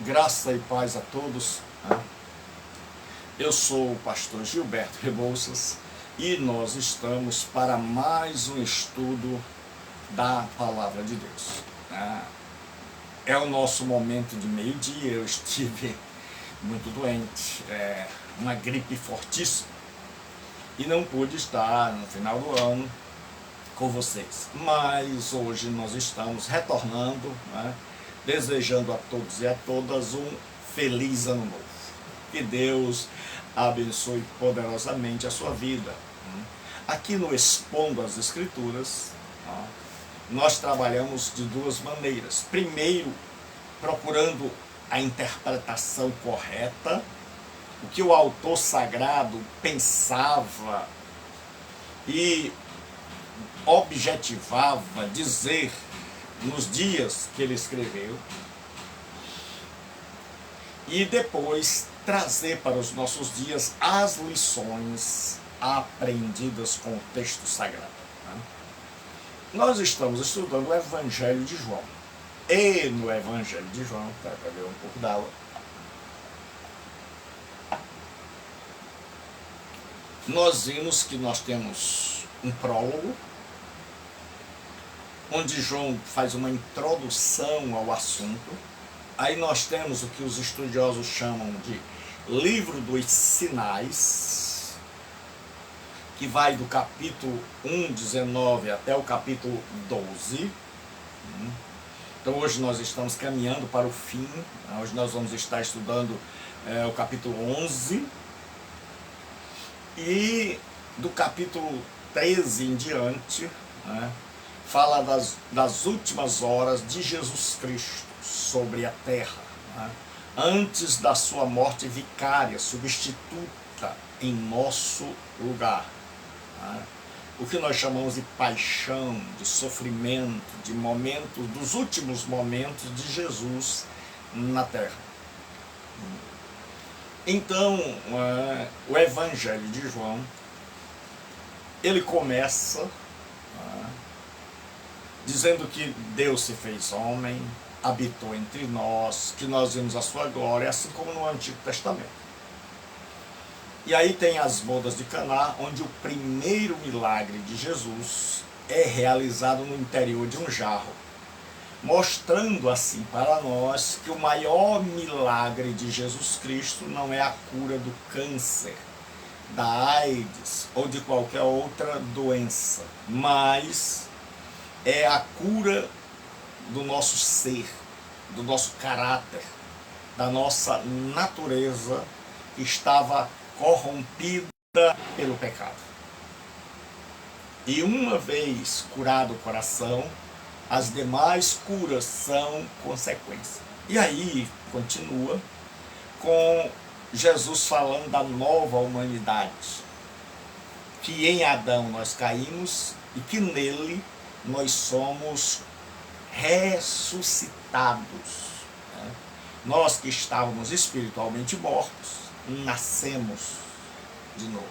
Graça e paz a todos. Eu sou o pastor Gilberto Rebouças e nós estamos para mais um estudo da Palavra de Deus. É o nosso momento de meio-dia. Eu estive muito doente, uma gripe fortíssima, e não pude estar no final do ano com vocês. Mas hoje nós estamos retornando, desejando a todos e a todas um feliz ano novo. Que Deus abençoe poderosamente a sua vida. Aqui no Expondo as Escrituras, nós trabalhamos de duas maneiras. Primeiro, procurando a interpretação correta, o que o autor sagrado pensava e objetivava dizer nos dias que ele escreveu, e depois trazer para os nossos dias as lições aprendidas com o texto sagrado. Nós estamos estudando o Evangelho de João, e no Evangelho de João, para ver um pouco d'água, nós vimos que nós temos um prólogo, onde João faz uma introdução ao assunto. Aí nós temos o que os estudiosos chamam de livro dos sinais, que vai do capítulo 1, 19 até o capítulo 12. Então hoje nós estamos caminhando para o fim. Hoje nós vamos estar estudando o capítulo 11. E do capítulo 13 em diante, fala das últimas horas de Jesus Cristo sobre a terra, antes da sua morte vicária, substituta em nosso lugar. O que nós chamamos de paixão, de sofrimento, de momentos, dos últimos momentos de Jesus na terra. Então, o Evangelho de João, ele começa dizendo que Deus se fez homem, habitou entre nós, que nós vimos a sua glória, assim como no Antigo Testamento. E aí tem as bodas de Caná, onde o primeiro milagre de Jesus é realizado no interior de um jarro, mostrando assim para nós que o maior milagre de Jesus Cristo não é a cura do câncer, da AIDS ou de qualquer outra doença, mas é a cura do nosso ser, do nosso caráter, da nossa natureza que estava corrompida pelo pecado. E uma vez curado o coração, as demais curas são consequência. E aí continua com Jesus falando da nova humanidade, que em Adão nós caímos e que nele nós somos ressuscitados. Nós que estávamos espiritualmente mortos, nascemos de novo.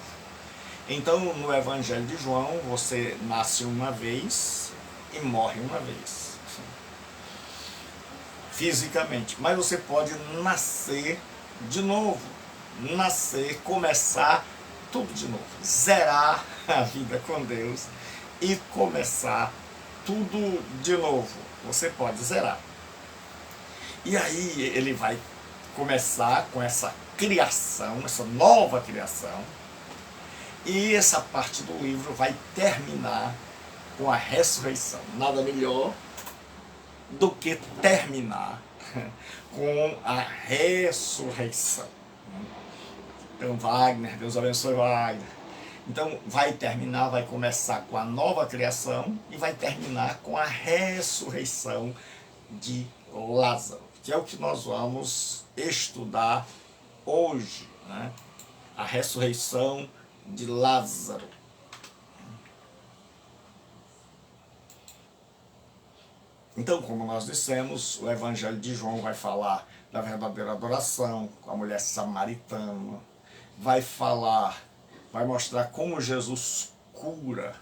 Então, no Evangelho de João, você nasce uma vez e morre uma vez, fisicamente. Mas você pode nascer de novo, começar tudo de novo, zerar a vida com Deus e começar tudo de novo. Você pode zerar. E aí ele vai começar com essa criação, essa nova criação, e essa parte do livro vai terminar com a ressurreição. Nada melhor do que terminar com a ressurreição. Então Wagner, Deus abençoe Wagner. Então vai terminar, vai começar com a nova criação e vai terminar com a ressurreição de Lázaro, que é o que nós vamos estudar hoje, a ressurreição de Lázaro. Então, como nós dissemos, o Evangelho de João vai falar da verdadeira adoração com a mulher samaritana, vai mostrar como Jesus cura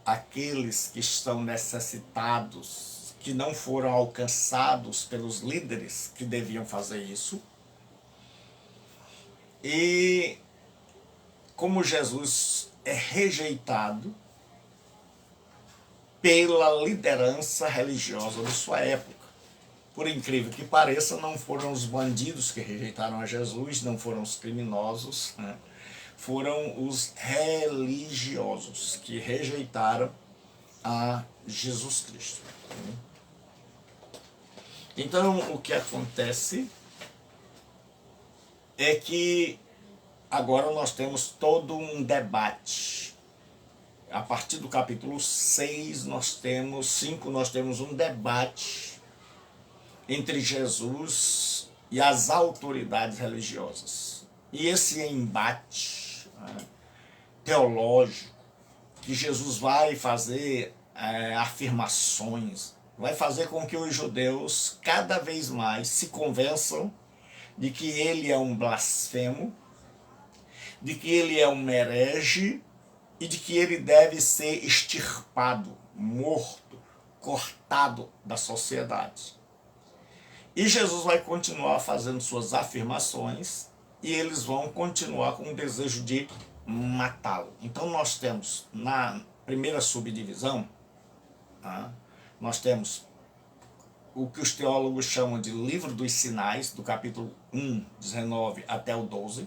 aqueles que estão necessitados, que não foram alcançados pelos líderes que deviam fazer isso. E como Jesus é rejeitado pela liderança religiosa de sua época. Por incrível que pareça, não foram os bandidos que rejeitaram a Jesus, não foram os criminosos, né? Foram os religiosos que rejeitaram a Jesus Cristo. Então, o que acontece é que agora nós temos todo um debate. A partir do capítulo 6, nós temos um debate entre Jesus e as autoridades religiosas. E esse embate, né, teológico, que Jesus vai fazer afirmações, vai fazer com que os judeus cada vez mais se convençam de que ele é um blasfemo, de que ele é um herege e de que ele deve ser extirpado, morto, cortado da sociedade. E Jesus vai continuar fazendo suas afirmações e eles vão continuar com o desejo de matá-lo. Então nós temos na primeira subdivisão, nós temos o que os teólogos chamam de livro dos sinais, do capítulo 1, 19 até o 12.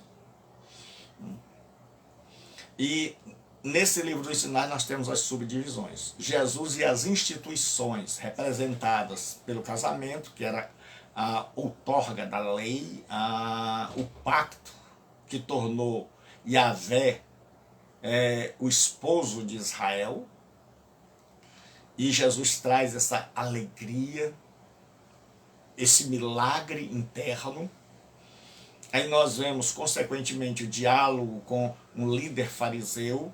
E nesse livro dos sinais nós temos as subdivisões. Jesus e as instituições representadas pelo casamento, que era a outorga da lei, o pacto que tornou Yahvé o esposo de Israel. E Jesus traz essa alegria, esse milagre interno. Aí nós vemos, consequentemente, o diálogo com um líder fariseu,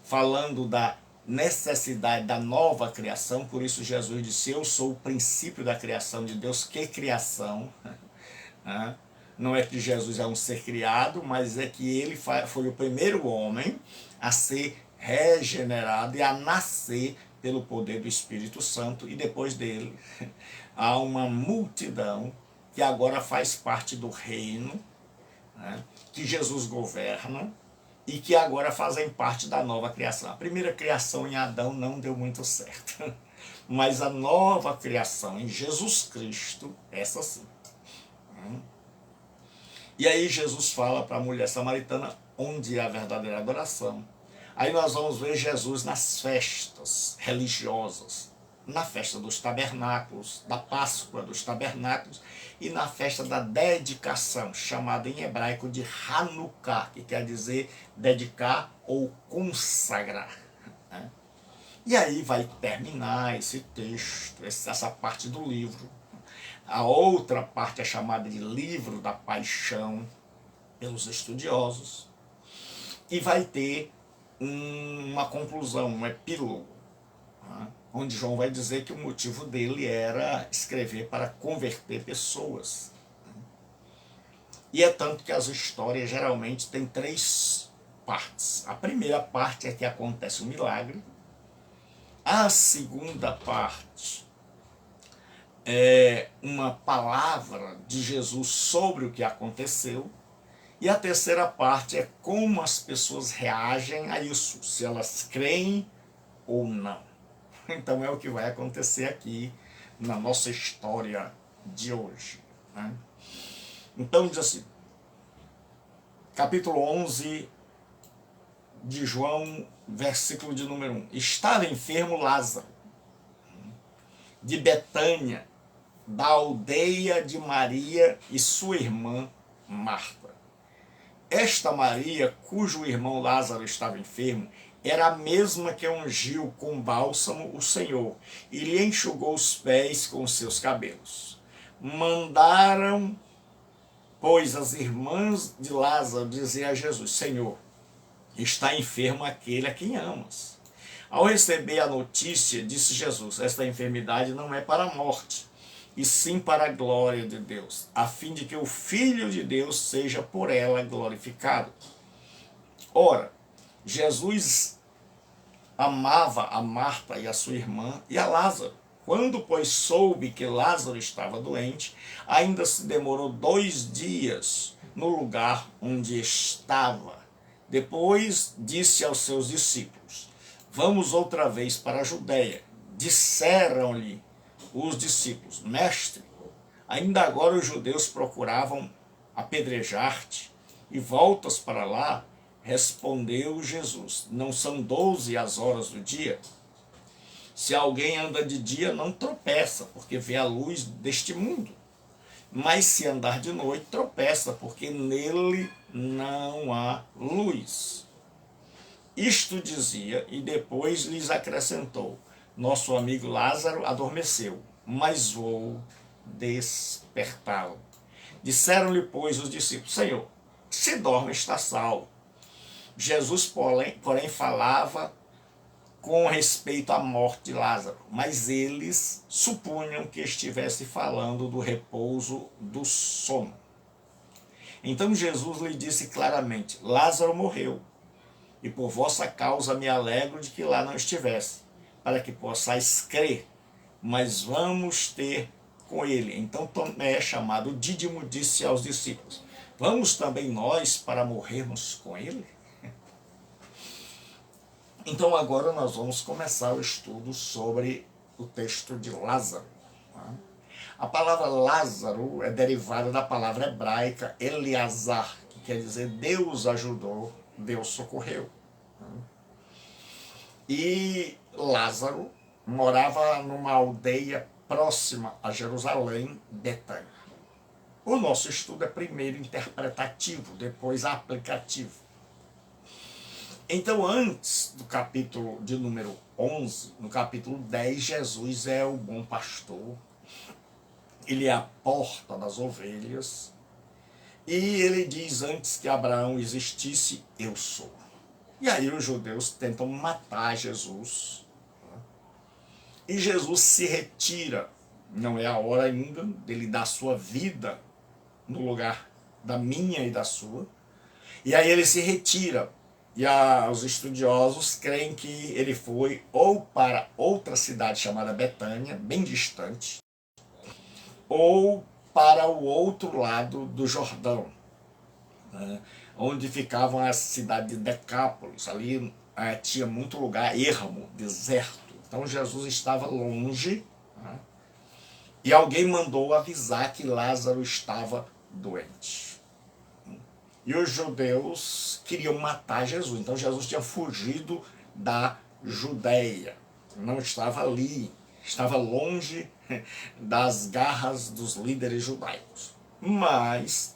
falando da necessidade da nova criação. Por isso Jesus disse: eu sou o princípio da criação de Deus. Que criação? Não é que Jesus é um ser criado, mas é que ele foi o primeiro homem a ser regenerado e a nascer pelo poder do Espírito Santo. E depois dele há uma multidão que agora faz parte do reino, né, que Jesus governa e que agora fazem parte da nova criação. A primeira criação em Adão não deu muito certo, mas a nova criação em Jesus Cristo, essa sim. E aí Jesus fala para a mulher samaritana onde é a verdadeira adoração. Aí nós vamos ver Jesus nas festas religiosas, na festa dos tabernáculos, da Páscoa dos tabernáculos e na festa da dedicação, chamada em hebraico de Hanukkah, que quer dizer dedicar ou consagrar. E aí vai terminar esse texto, essa parte do livro. A outra parte é chamada de livro da paixão pelos estudiosos. E vai ter uma conclusão, um epílogo, onde João vai dizer que o motivo dele era escrever para converter pessoas. E é tanto que as histórias geralmente têm 3 partes. A primeira parte é que acontece um milagre. A segunda parte é uma palavra de Jesus sobre o que aconteceu. E a terceira parte é como as pessoas reagem a isso, se elas creem ou não. Então é o que vai acontecer aqui na nossa história de hoje. Então diz assim, capítulo 11 de João, versículo de número 1. Estava enfermo Lázaro, de Betânia, da aldeia de Maria e sua irmã Marta. Esta Maria, cujo irmão Lázaro estava enfermo, era a mesma que ungiu com bálsamo o Senhor e lhe enxugou os pés com os seus cabelos. Mandaram, pois, as irmãs de Lázaro dizer a Jesus: Senhor, está enfermo aquele a quem amas. Ao receber a notícia, disse Jesus: esta enfermidade não é para a morte, e sim para a glória de Deus, a fim de que o Filho de Deus seja por ela glorificado. Ora, Jesus amava a Marta e a sua irmã e a Lázaro. Quando, pois, soube que Lázaro estava doente, ainda se demorou 2 dias no lugar onde estava. Depois disse aos seus discípulos: vamos outra vez para a Judéia. Disseram-lhe os discípulos: mestre, ainda agora os judeus procuravam apedrejar-te, e voltas para lá? Respondeu Jesus: não são 12 as horas do dia? Se alguém anda de dia, não tropeça, porque vê a luz deste mundo. Mas se andar de noite, tropeça, porque nele não há luz. Isto dizia, e depois lhes acrescentou: nosso amigo Lázaro adormeceu, mas vou despertá-lo. Disseram-lhe, pois, os discípulos: Senhor, se dorme, está salvo. Jesus, porém falava com respeito à morte de Lázaro, mas eles supunham que estivesse falando do repouso do sono. Então Jesus lhe disse claramente: Lázaro morreu, e por vossa causa me alegro de que lá não estivesse, para que possais crer, mas vamos ter com ele. Então Tomé, chamado Dídimo, disse aos discípulos: vamos também nós para morrermos com ele? Então agora nós vamos começar o estudo sobre o texto de Lázaro. A palavra Lázaro é derivada da palavra hebraica Eleazar, que quer dizer Deus ajudou, Deus socorreu. E Lázaro morava numa aldeia próxima a Jerusalém, Betânia. O nosso estudo é primeiro interpretativo, depois aplicativo. Então, antes do capítulo de número 11, no capítulo 10, Jesus é o bom pastor, ele é a porta das ovelhas, e ele diz: antes que Abraão existisse, eu sou. E aí os judeus tentam matar Jesus, e Jesus se retira. Não é a hora ainda dele dar sua vida no lugar da minha e da sua, e aí ele se retira. E os estudiosos creem que ele foi ou para outra cidade chamada Betânia, bem distante, ou para o outro lado do Jordão, né, onde ficavam as cidades de Decápolis. Ali tinha muito lugar ermo, deserto. Então Jesus estava longe, né, e alguém mandou avisar que Lázaro estava doente. E os judeus queriam matar Jesus. Então Jesus tinha fugido da Judéia. Não estava ali. Estava longe das garras dos líderes judaicos. Mas,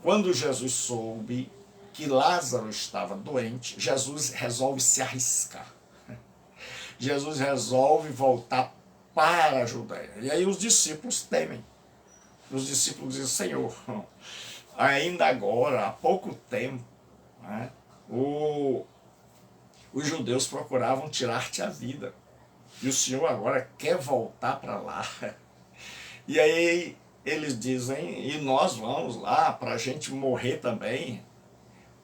quando Jesus soube que Lázaro estava doente, Jesus resolve se arriscar. Jesus resolve voltar para a Judéia. E aí os discípulos temem. Os discípulos dizem: Senhor, ainda agora, há pouco tempo, né, os judeus procuravam tirar-te a vida. E o Senhor agora quer voltar para lá. E aí eles dizem: e nós vamos lá para a gente morrer também?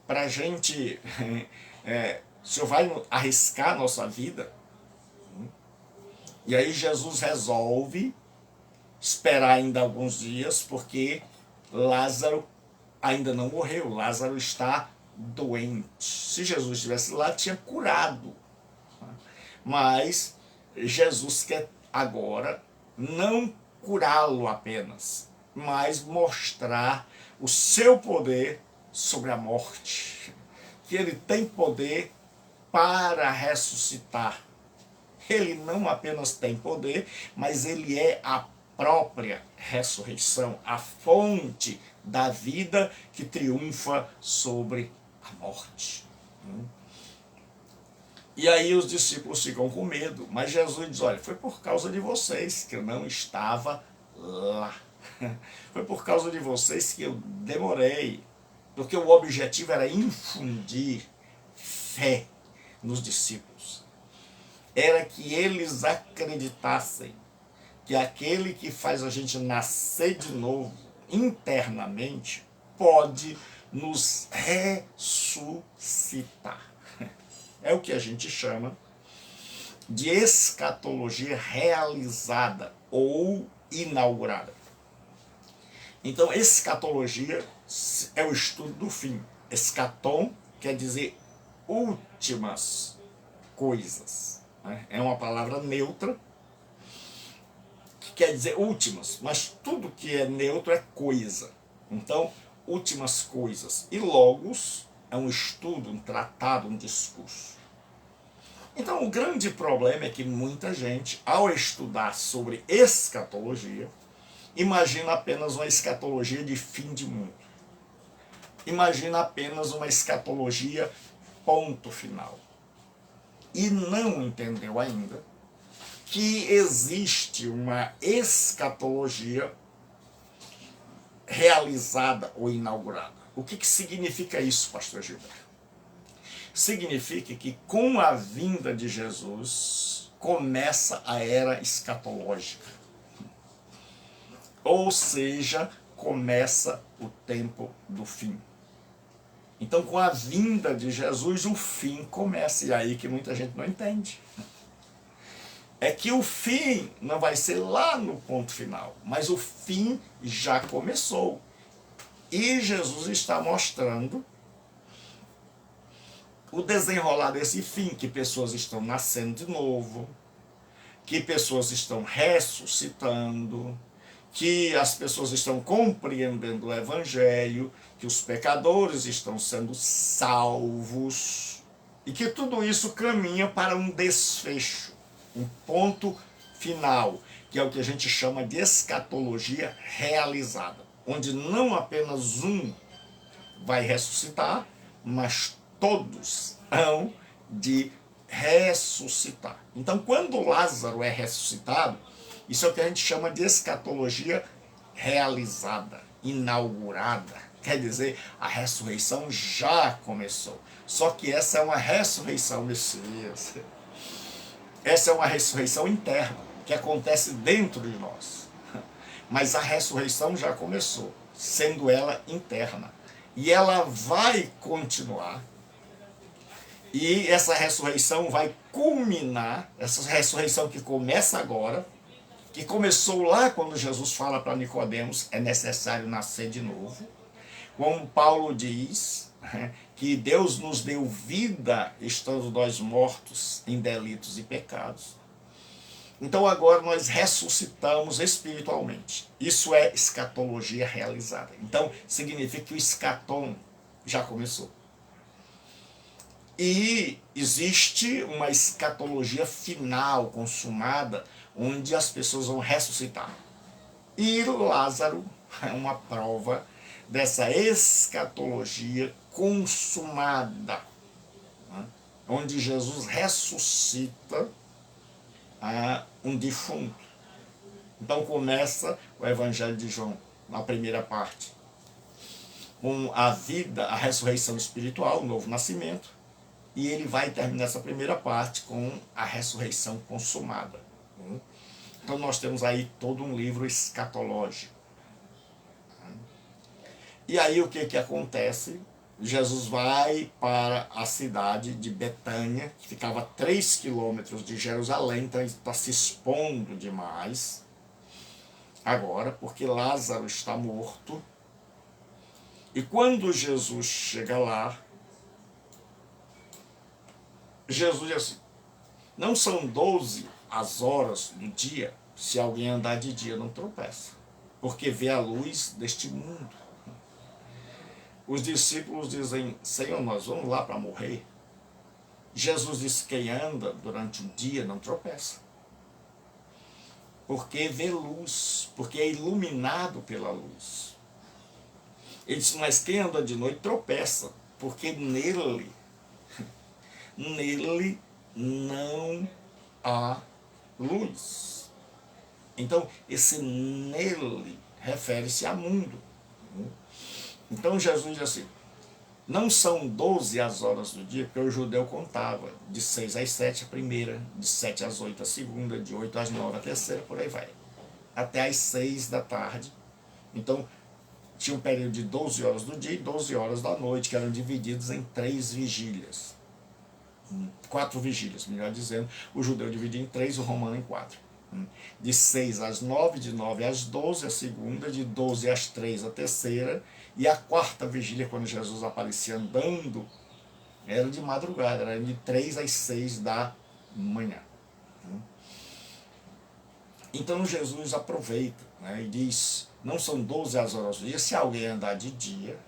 Para a gente... o Senhor vai arriscar a nossa vida? E aí Jesus resolve esperar ainda alguns dias, porque Lázaro ainda não morreu. Lázaro está doente. Se Jesus estivesse lá, tinha curado. Mas Jesus quer agora não curá-lo apenas, mas mostrar o seu poder sobre a morte. Que ele tem poder para ressuscitar. Ele não apenas tem poder, mas ele é a própria ressurreição, a fonte da vida que triunfa sobre a morte. E aí os discípulos ficam com medo, mas Jesus diz: olha, foi por causa de vocês que eu não estava lá. Foi por causa de vocês que eu demorei, porque o objetivo era infundir fé nos discípulos. Era que eles acreditassem que aquele que faz a gente nascer de novo internamente pode nos ressuscitar. É o que a gente chama de escatologia realizada ou inaugurada. Então, escatologia é o estudo do fim. Escatom quer dizer últimas coisas. É uma palavra neutra, que quer dizer últimas, mas tudo que é neutro é coisa. Então, últimas coisas. E logos é um estudo, um tratado, um discurso. Então, o grande problema é que muita gente, ao estudar sobre escatologia, imagina apenas uma escatologia de fim de mundo. Imagina apenas uma escatologia ponto final. E não entendeu ainda que existe uma escatologia realizada ou inaugurada. O que significa isso, pastor Gilberto? Significa que com a vinda de Jesus começa a era escatológica. Ou seja, começa o tempo do fim. Então, com a vinda de Jesus, o fim começa. E aí que muita gente não entende. É que o fim não vai ser lá no ponto final, mas o fim já começou. E Jesus está mostrando o desenrolar desse fim, que pessoas estão nascendo de novo, que pessoas estão ressuscitando, que as pessoas estão compreendendo o Evangelho, que os pecadores estão sendo salvos, e que tudo isso caminha para um desfecho, um ponto final, que é o que a gente chama de escatologia realizada, onde não apenas um vai ressuscitar, mas todos hão de ressuscitar. Então, quando Lázaro é ressuscitado, isso é o que a gente chama de escatologia realizada, inaugurada. Quer dizer, a ressurreição já começou. Só que essa é uma ressurreição, Messias. Essa é uma ressurreição interna, que acontece dentro de nós. Mas a ressurreição já começou, sendo ela interna. E ela vai continuar. E essa ressurreição vai culminar, essa ressurreição que começa agora, que começou lá quando Jesus fala para Nicodemos, é necessário nascer de novo. Como Paulo diz, que Deus nos deu vida estando nós mortos em delitos e pecados. Então agora nós ressuscitamos espiritualmente. Isso é escatologia realizada. Então significa que o escatom já começou. E existe uma escatologia final, consumada, onde as pessoas vão ressuscitar. E Lázaro é uma prova dessa escatologia consumada, né? Onde Jesus ressuscita um defunto. Então começa o Evangelho de João, na primeira parte, com a vida, a ressurreição espiritual, o novo nascimento, e ele vai terminar essa primeira parte com a ressurreição consumada. Então nós temos aí todo um livro escatológico. E aí o que acontece? Jesus vai para a cidade de Betânia, que ficava a 3 quilômetros de Jerusalém, então ele está se expondo demais agora, porque Lázaro está morto. E quando Jesus chega lá, Jesus diz assim, não são 12 as horas do dia, se alguém andar de dia não tropeça, porque vê a luz deste mundo. Os discípulos dizem, Senhor, nós vamos lá para morrer. Jesus diz, quem anda durante o dia não tropeça, porque vê luz, porque é iluminado pela luz. Ele diz, mas quem anda de noite tropeça, porque nele não há luz. Então, esse nele refere-se a mundo. Então, Jesus diz assim, não são 12 as horas do dia, porque o judeu contava de 6 às 7 a primeira, de 7 às 8 a segunda, de 8 às 9 a terceira, por aí vai. Até às 6 da tarde. Então, tinha um período de 12 horas do dia e 12 horas da noite, que eram divididos em 3 vigílias. 4 vigílias, melhor dizendo. O judeu dividia em 3, o romano em 4. De 6 às 9, de 9 às 12 a segunda, de 12 às 3 a terceira, e a quarta vigília, quando Jesus aparecia andando, era de madrugada, era de 3 às 6 da manhã. Então Jesus aproveita, né, e diz, não são 12 as horas do dia, se alguém andar de dia,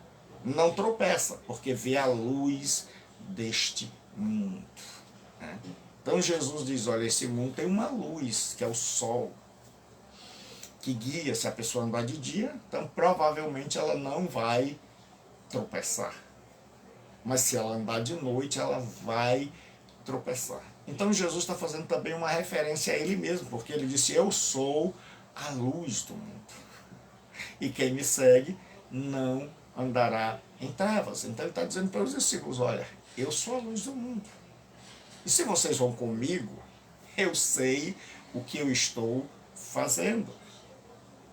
não tropeça, porque vê a luz deste mundo. Né? Então Jesus diz, olha, esse mundo tem uma luz, que é o sol, que guia se a pessoa andar de dia, então provavelmente ela não vai tropeçar. Mas se ela andar de noite, ela vai tropeçar. Então Jesus está fazendo também uma referência a ele mesmo, porque ele disse, eu sou a luz do mundo. E quem me segue não andará em trevas. Então ele está dizendo para os discípulos, olha, eu sou a luz do mundo. E se vocês vão comigo, eu sei o que eu estou fazendo.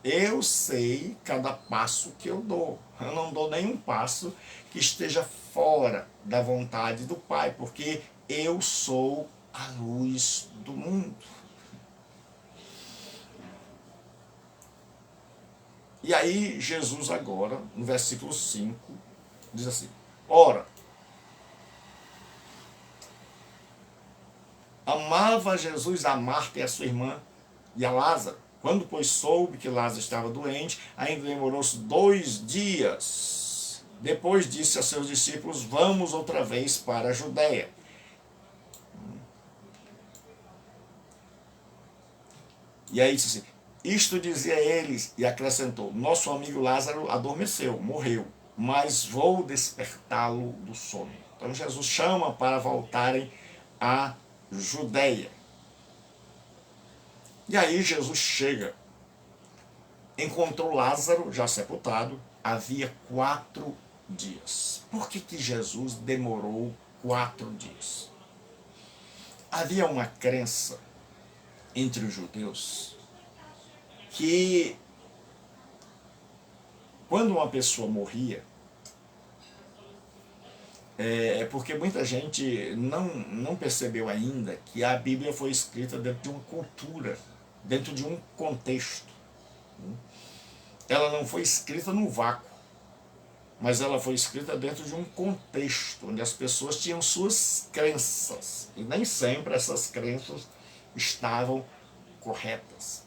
Eu sei cada passo que eu dou. Eu não dou nenhum passo que esteja fora da vontade do Pai, porque eu sou a luz do mundo. E aí Jesus agora, no versículo 5, diz assim, ora, amava Jesus a Marta e a sua irmã e a Lázaro. Quando, pois, soube que Lázaro estava doente, ainda demorou-se 2 dias. Depois disse a seus discípulos, vamos outra vez para a Judéia. E aí disse assim, isto dizia eles, e acrescentou, nosso amigo Lázaro adormeceu, morreu, mas vou despertá-lo do sono. Então Jesus chama para voltarem à Judéia. E aí Jesus chega, encontrou Lázaro já sepultado, havia 4 dias. Por que Jesus demorou 4 dias? Havia uma crença entre os judeus que quando uma pessoa morria, porque muita gente não percebeu ainda que a Bíblia foi escrita dentro de uma cultura, dentro de um contexto. Ela não foi escrita no vácuo, mas ela foi escrita dentro de um contexto, onde as pessoas tinham suas crenças, e nem sempre essas crenças estavam corretas.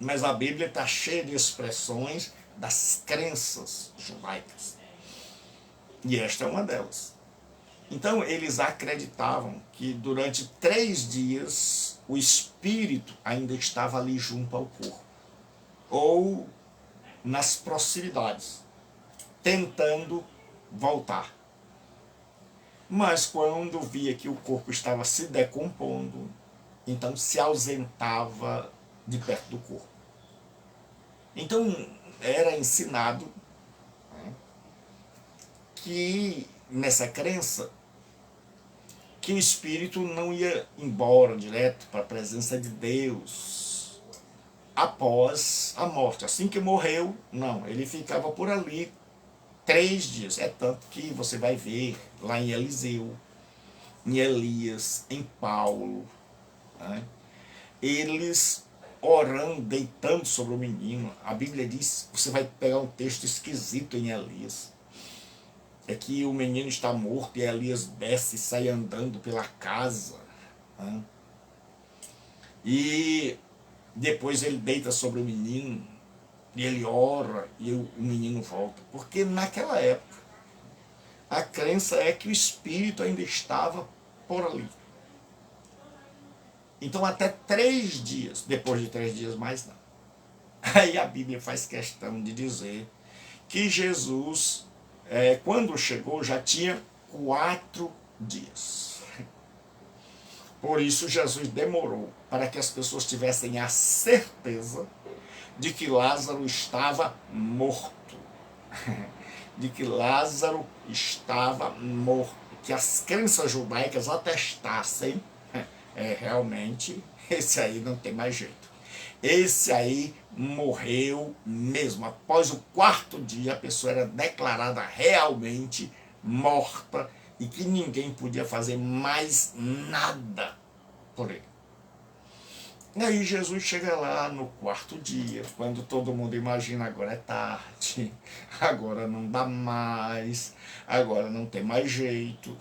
Mas a Bíblia está cheia de expressões das crenças judaicas. E esta é uma delas. Então eles acreditavam que durante 3 dias o espírito ainda estava ali junto ao corpo, ou nas proximidades, tentando voltar. Mas quando via que o corpo estava se decompondo, então se ausentava de perto do corpo. Então era ensinado, né, que nessa crença que o espírito não ia embora direto para a presença de Deus após a morte. Assim que morreu, não, ele ficava por ali 3 dias. É tanto que você vai ver lá em Eliseu, em Elias, em Paulo, né, eles orando, deitando sobre o menino. A Bíblia diz, você vai pegar um texto esquisito em Elias, é que o menino está morto e Elias desce e sai andando pela casa, né? E depois ele deita sobre o menino e ele ora e o menino volta, porque naquela época a crença é que o espírito ainda estava por ali. Então até 3 dias, depois de 3 dias mais não. Aí a Bíblia faz questão de dizer que Jesus, quando chegou, já tinha 4 dias. Por isso Jesus demorou, para que as pessoas tivessem a certeza de que Lázaro estava morto. De que Lázaro estava morto. Que as crenças judaicas atestassem, realmente, esse aí não tem mais jeito. Esse aí morreu mesmo. Após o 4º dia, a pessoa era declarada realmente morta e que ninguém podia fazer mais nada por ele. E aí Jesus chega lá no quarto dia, quando todo mundo imagina agora é tarde, agora não dá mais, agora não tem mais jeito.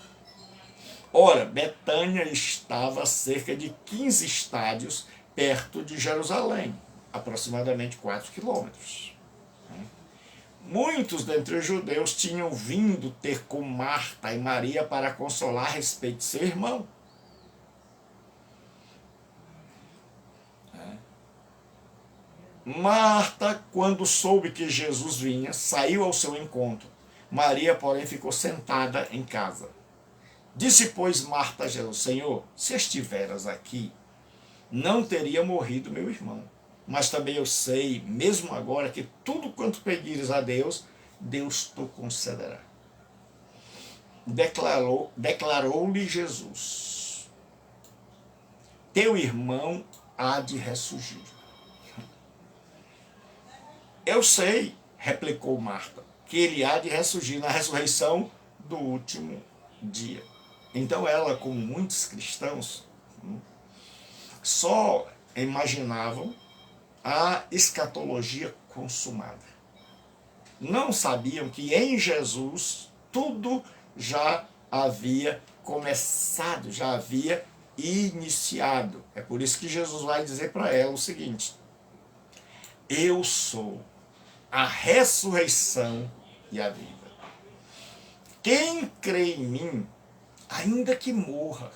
Ora, Betânia estava a cerca de 15 estádios perto de Jerusalém, aproximadamente 4 quilômetros. Muitos dentre os judeus tinham vindo ter com Marta e Maria para consolar a respeito de seu irmão. Marta, quando soube que Jesus vinha, saiu ao seu encontro. Maria, porém, ficou sentada em casa. Disse, pois, Marta a Jesus: Senhor, se estiveras aqui, não teria morrido meu irmão. Mas também eu sei, mesmo agora, que tudo quanto pedires a Deus, Deus te concederá. Declarou-lhe Jesus: teu irmão há de ressurgir. Eu sei, replicou Marta, que ele há de ressurgir na ressurreição do último dia. Então ela, como muitos cristãos, só imaginavam a escatologia consumada. Não sabiam que em Jesus tudo já havia começado, já havia iniciado. É por isso que Jesus vai dizer para ela o seguinte: eu sou a ressurreição e a vida. Quem crê em mim, ainda que morra,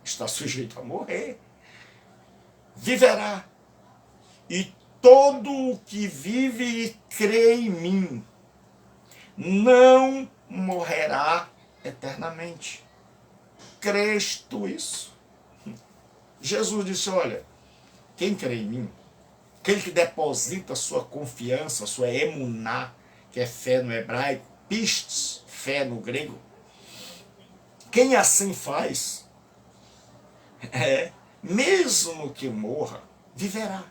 está sujeito a morrer, viverá. E todo o que vive e crê em mim não morrerá eternamente. Crês tu isso? Jesus disse: olha, quem crê em mim, aquele que deposita sua confiança, sua emuná, que é fé no hebraico, pistes, fé no grego, quem assim faz, mesmo que morra, viverá.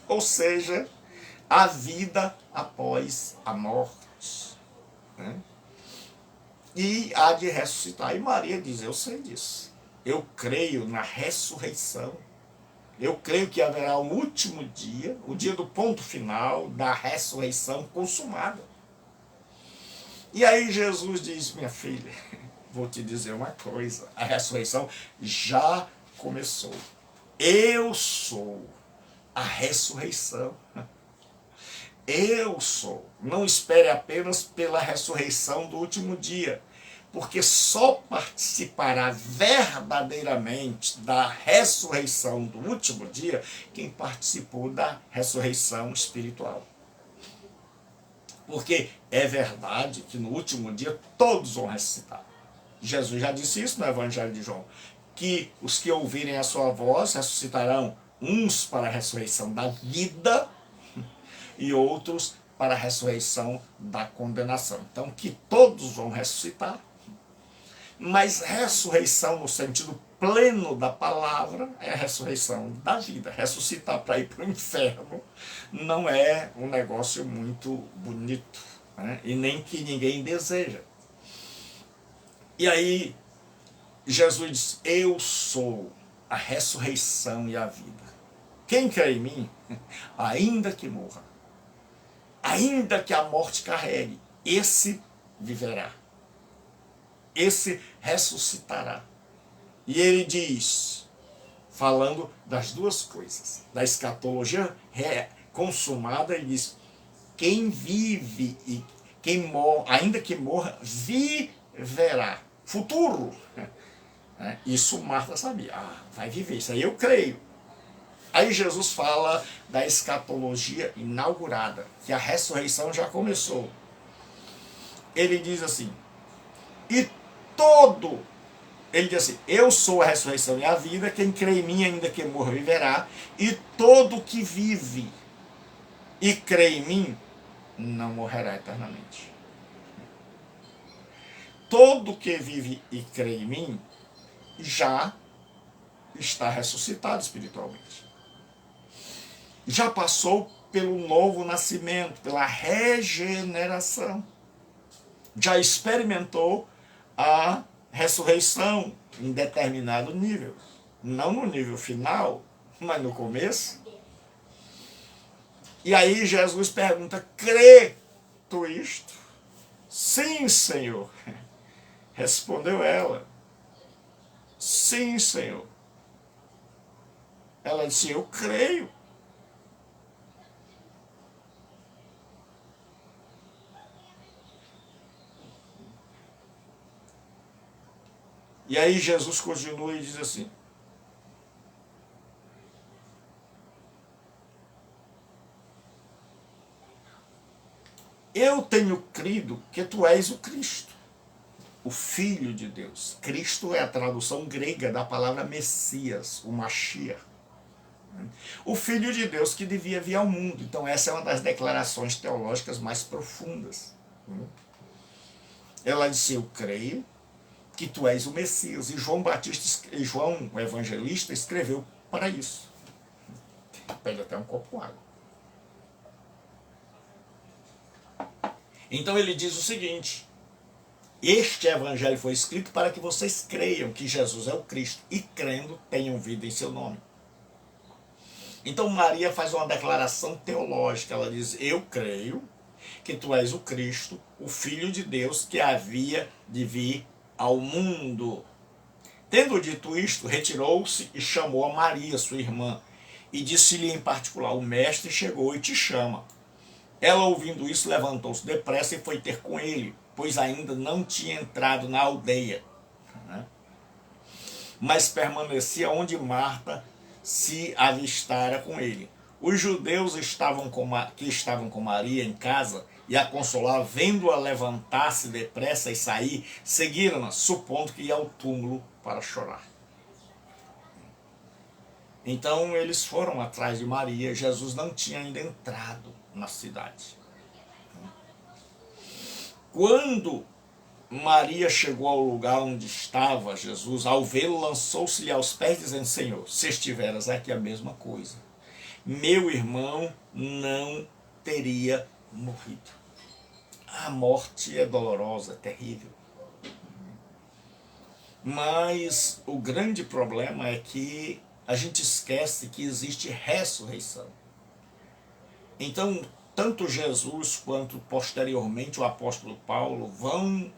Ou seja, a vida após a morte. Né? E há de ressuscitar. E Maria diz: eu sei disso. Eu creio na ressurreição. Eu creio que haverá um último dia, o dia do ponto final, da ressurreição consumada. E aí Jesus diz: minha filha, vou te dizer uma coisa, a ressurreição já começou. Eu sou a ressurreição. Eu sou. Não espere apenas pela ressurreição do último dia, porque só participará verdadeiramente da ressurreição do último dia quem participou da ressurreição espiritual. Porque é verdade que no último dia todos vão ressuscitar. Jesus já disse isso no Evangelho de João, que os que ouvirem a sua voz ressuscitarão, uns para a ressurreição da vida e outros para a ressurreição da condenação. Então, que todos vão ressuscitar, mas ressurreição no sentido pleno da palavra é a ressurreição da vida. Ressuscitar para ir para o inferno não é um negócio muito bonito, né? E nem que ninguém deseja. E aí Jesus diz: eu sou a ressurreição e a vida. Quem crê em mim, ainda que morra, ainda que a morte carregue, esse viverá. Esse ressuscitará. E ele diz, falando das duas coisas, da escatologia consumada, ele diz: quem vive e quem morre, ainda que morra, viverá. Futuro. Isso Marta sabia. Vai viver, isso aí eu creio. Aí Jesus fala da escatologia inaugurada, que a ressurreição já começou. Ele diz assim: ele diz assim: eu sou a ressurreição e a vida, quem crê em mim, ainda que morra, viverá, e todo que vive e crê em mim, não morrerá eternamente. Todo que vive e crê em mim, já está ressuscitado espiritualmente. Já passou pelo novo nascimento, pela regeneração. Já experimentou a ressurreição em determinado nível. Não no nível final, mas no começo. E aí Jesus pergunta, crê tu isto? Sim, Senhor. Respondeu ela, sim, Senhor. Ela disse, eu creio. E aí Jesus continua e diz assim, eu tenho crido que tu és o Cristo, o Filho de Deus. Cristo é a tradução grega da palavra Messias, o Mashiach. O Filho de Deus que devia vir ao mundo. Então essa é uma das declarações teológicas mais profundas. Ela disse, eu creio que tu és o Messias. E João, o evangelista, escreveu para isso. Pede até um copo com água. Então ele diz o seguinte, este evangelho foi escrito para que vocês creiam que Jesus é o Cristo e crendo tenham vida em seu nome. Então Maria faz uma declaração teológica, ela diz, eu creio que tu és o Cristo, o Filho de Deus que havia de vir ao mundo. Tendo dito isto, retirou-se e chamou a Maria, sua irmã, e disse-lhe em particular, o mestre chegou e te chama. Ela, ouvindo isso, levantou-se depressa e foi ter com ele, pois ainda não tinha entrado na aldeia, mas permanecia onde Marta se avistara com ele. Os judeus que estavam com Maria em casa e a consolar, vendo-a levantar-se depressa e sair, seguiram-na, supondo que ia ao túmulo para chorar. Então eles foram atrás de Maria. Jesus não tinha ainda entrado na cidade. Quando Maria chegou ao lugar onde estava Jesus, ao vê-lo, lançou-se-lhe aos pés, dizendo, Senhor, se estiveras aqui, a mesma coisa. Meu irmão não teria morrido. A morte é dolorosa, é terrível. Mas o grande problema é que a gente esquece que existe ressurreição. Então, tanto Jesus quanto posteriormente o apóstolo Paulo vão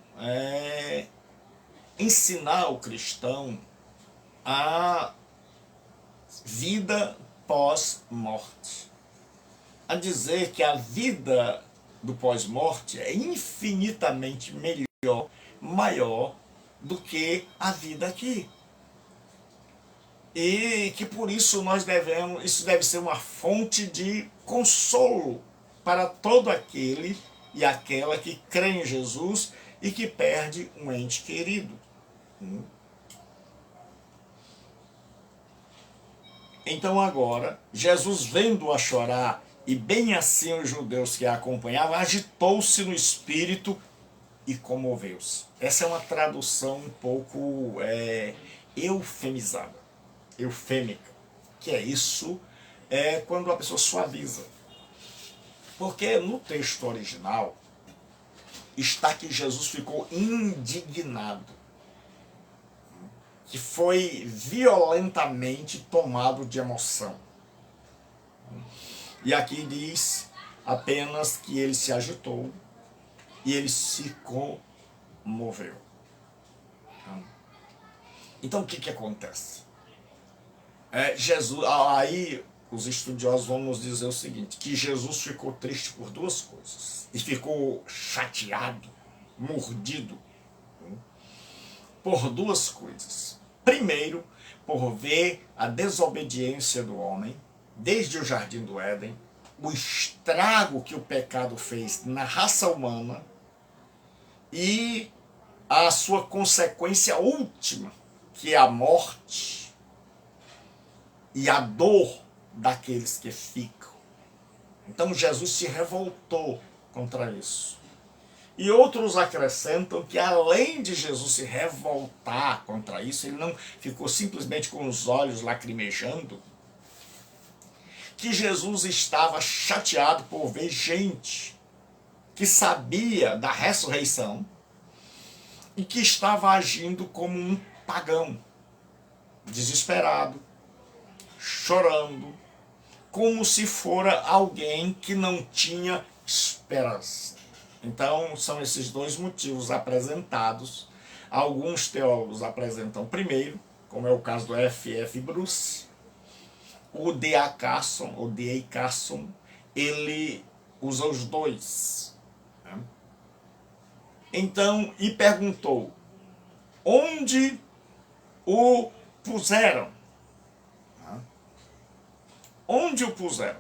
ensinar o cristão a vida pós-morte. A dizer que a vida do pós-morte é infinitamente melhor, maior do que a vida aqui. E que por isso isso deve ser uma fonte de consolo para todo aquele e aquela que crê em Jesus e que perde um ente querido. Então agora, Jesus vendo-a chorar, e bem assim os judeus que a acompanhavam, agitou-se no espírito e comoveu-se. Essa é uma tradução um pouco eufemizada, eufêmica, que é isso, quando a pessoa suaviza. Porque no texto original está que Jesus ficou indignado, que foi violentamente tomado de emoção. E aqui diz apenas que ele se agitou e ele se comoveu. Então o que acontece? Jesus, aí os estudiosos vão nos dizer o seguinte, que Jesus ficou triste por duas coisas. E ficou chateado, mordido, por duas coisas. Primeiro, por ver a desobediência do homem, desde o Jardim do Éden, o estrago que o pecado fez na raça humana e a sua consequência última, que é a morte e a dor daqueles que ficam. Então Jesus se revoltou contra isso. E outros acrescentam que além de Jesus se revoltar contra isso, ele não ficou simplesmente com os olhos lacrimejando, que Jesus estava chateado por ver gente que sabia da ressurreição e que estava agindo como um pagão, desesperado, chorando, como se fora alguém que não tinha esperança. Então, são esses dois motivos apresentados. Alguns teólogos apresentam primeiro, como é o caso do F.F. Bruce. O D.A. Carson, ele usa os dois. Então, e perguntou, onde o puseram? Onde o puseram?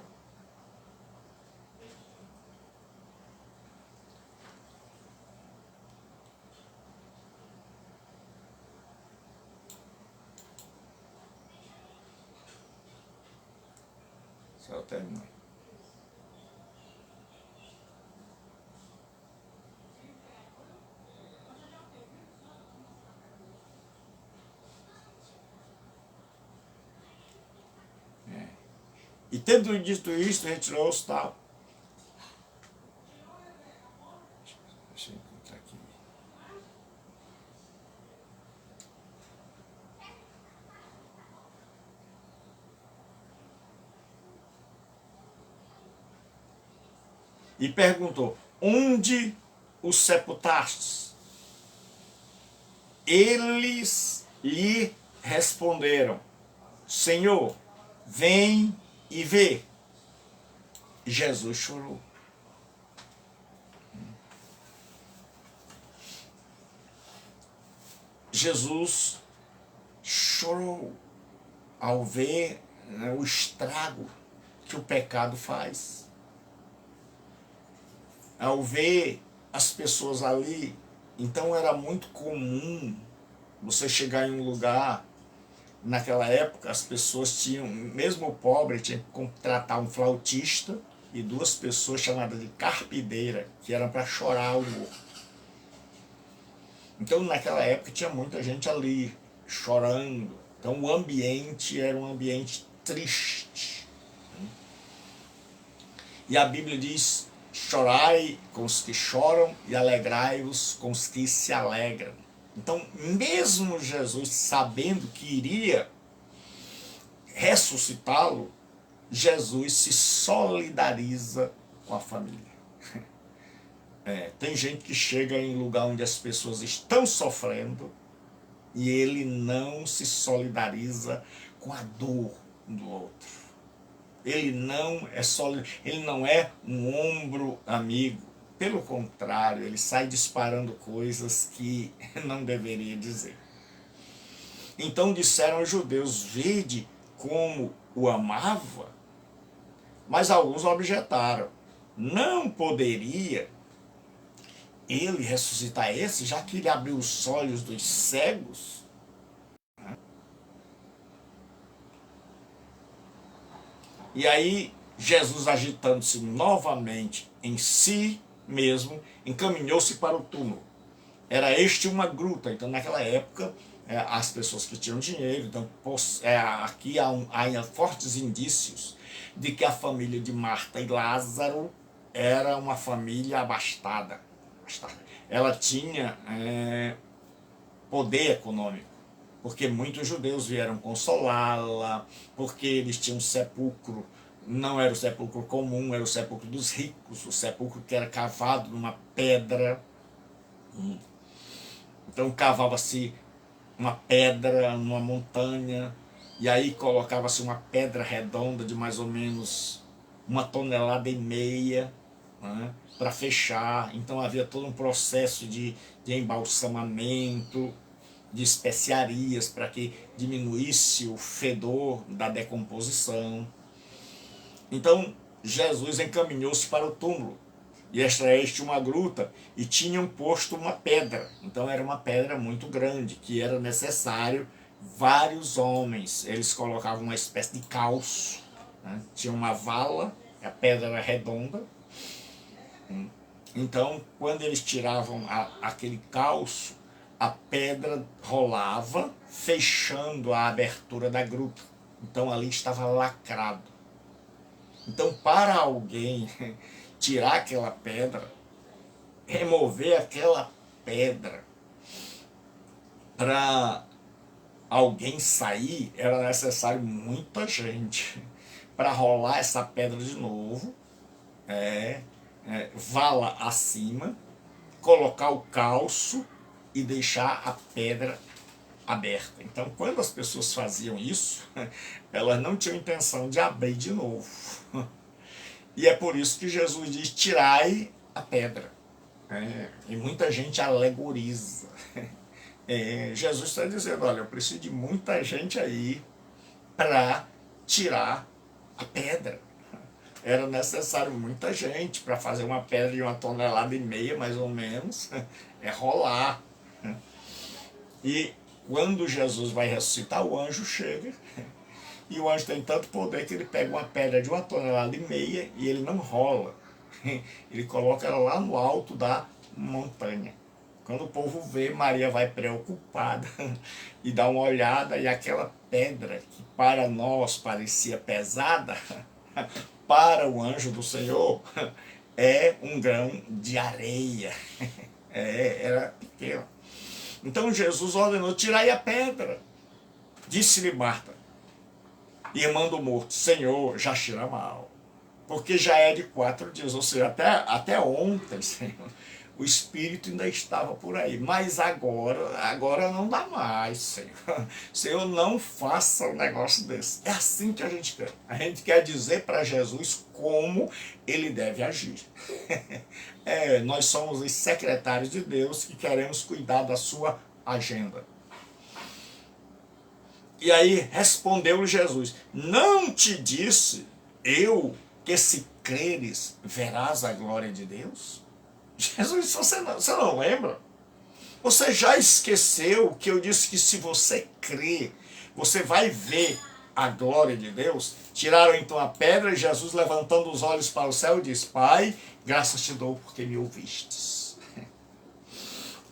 Só eu terminar. E tendo dito isto, retirou-se tal. Deixa eu encontrar aqui. E perguntou, onde os sepultastes? Eles lhe responderam, Senhor, vem e vê. Jesus chorou. Jesus chorou ao ver, né, o estrago que o pecado faz. Ao ver as pessoas ali, então era muito comum você chegar em um lugar. Naquela época as pessoas tinham, mesmo o pobre tinha que contratar um flautista e duas pessoas chamadas de carpideira, que eram para chorar o morto. Então naquela época tinha muita gente ali chorando. Então o ambiente era um ambiente triste. E a Bíblia diz, chorai com os que choram e alegrai-vos com os que se alegram. Então, mesmo Jesus sabendo que iria ressuscitá-lo, Jesus se solidariza com a família. Tem gente que chega em lugar onde as pessoas estão sofrendo e ele não se solidariza com a dor do outro. Ele não é um ombro amigo. Pelo contrário, ele sai disparando coisas que não deveria dizer. Então disseram aos judeus, vede como o amava, mas alguns objetaram, não poderia ele ressuscitar esse, já que ele abriu os olhos dos cegos? E aí Jesus, agitando-se novamente em si mesmo, encaminhou-se para o túmulo. Era este uma gruta, então naquela época as pessoas que tinham dinheiro, então aqui há fortes indícios de que a família de Marta e Lázaro era uma família abastada. Ela tinha poder econômico, porque muitos judeus vieram consolá-la, porque eles tinham um sepulcro, não era o sepulcro comum, era o sepulcro dos ricos, o sepulcro que era cavado numa pedra. Então cavava-se uma pedra numa montanha, e aí colocava-se uma pedra redonda de mais ou menos 1,5 toneladas, né, para fechar. Então havia todo um processo de embalsamamento, de especiarias para que diminuísse o fedor da decomposição. Então Jesus encaminhou-se para o túmulo, e extraíste uma gruta, e tinham posto uma pedra. Então era uma pedra muito grande, que era necessário vários homens. Eles colocavam uma espécie de calço, né? Tinha uma vala, a pedra era redonda. Então quando eles tiravam aquele calço, a pedra rolava, fechando a abertura da gruta. Então ali estava lacrado. Então para alguém tirar aquela pedra, remover aquela pedra, para alguém sair, era necessário muita gente para rolar essa pedra de novo, vala acima, colocar o calço e deixar a pedra aberta. Então, quando as pessoas faziam isso, elas não tinham intenção de abrir de novo. E é por isso que Jesus diz: tirai a pedra. E muita gente alegoriza. Jesus está dizendo: olha, eu preciso de muita gente aí para tirar a pedra. Era necessário muita gente para fazer uma pedra de 1,5 toneladas, mais ou menos, rolar. E quando Jesus vai ressuscitar, o anjo chega, e o anjo tem tanto poder que ele pega uma pedra de 1,5 toneladas e ele não rola. Ele coloca ela lá no alto da montanha. Quando o povo vê, Maria vai preocupada e dá uma olhada, e aquela pedra que para nós parecia pesada, para o anjo do Senhor é um grão de areia. Era pequeno. Então Jesus ordenou: tirai a pedra. Disse-lhe Marta, irmã do morto: Senhor, já cheira mal, porque já é de 4 dias, ou seja, até ontem, Senhor, o espírito ainda estava por aí, mas agora não dá mais, Senhor. Senhor, não faça um negócio desse. É assim que a gente quer. A gente quer dizer para Jesus como ele deve agir. Nós somos os secretários de Deus que queremos cuidar da sua agenda. E aí respondeu-lhe Jesus: não te disse eu que se creres verás a glória de Deus? Jesus disse: você não lembra? Você já esqueceu que eu disse que se você crer, você vai ver a glória de Deus? Tiraram então a pedra, e Jesus, levantando os olhos para o céu, disse: Pai, graças te dou porque me ouvistes.